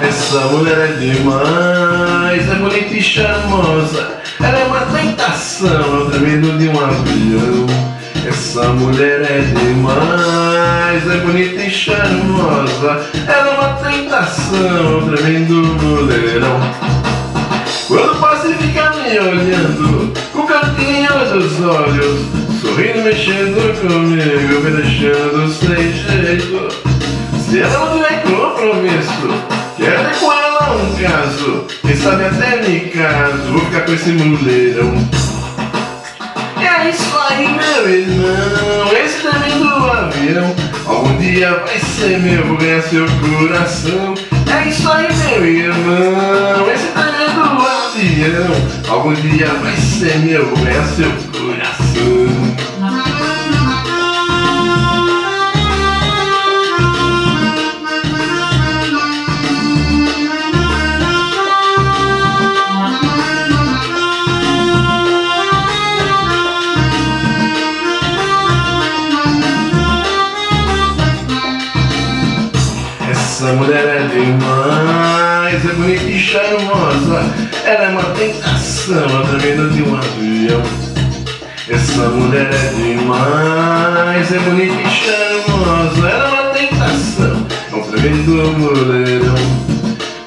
Essa mulher é demais, é bonita e charmosa. Ela é uma tentação, é o tremendo de um avião. Essa mulher é demais, é bonita e charmosa. Ela é uma tentação, é o tremendo mulherão. Quando passa e fica me olhando com o cantinho dos olhos, sorrindo, mexendo comigo, me deixando sem jeito. Se ela não tiver compromisso, quero ter com ela um caso, quem sabe até me caso, vou ficar com esse mulherão. É isso aí, meu irmão, esse tremendo avião algum dia vai ser meu, vou ganhar seu coração. É isso aí, meu irmão, esse tremendo avião algum dia vai ser meu, vou ganhar seu coração. Essa mulher é demais, é bonita e charmosa. Ela é uma tentação, é o tremendo de um avião. Essa mulher é demais, é bonita e charmosa. Ela é uma tentação, é um tremendo mulherão.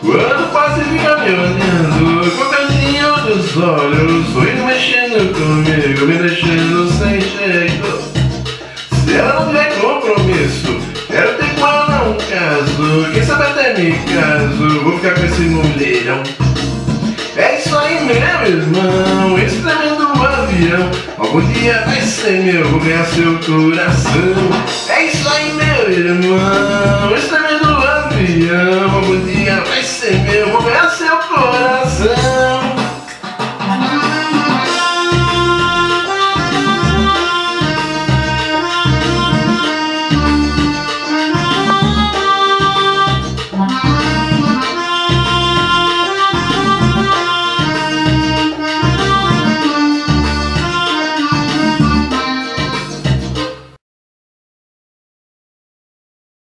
Quando passa e fica me olhando com o cantinho dos olhos, sorrindo, mexendo comigo, me deixando sem jeito. Se ela não tiver compromisso, quero ter com ela um caso, quem sabe até me caso, vou ficar com esse mulherão. É isso aí, meu irmão, esse tremendo avião algum dia vai ser meu, vou ganhar seu coração. É isso aí, meu irmão, esse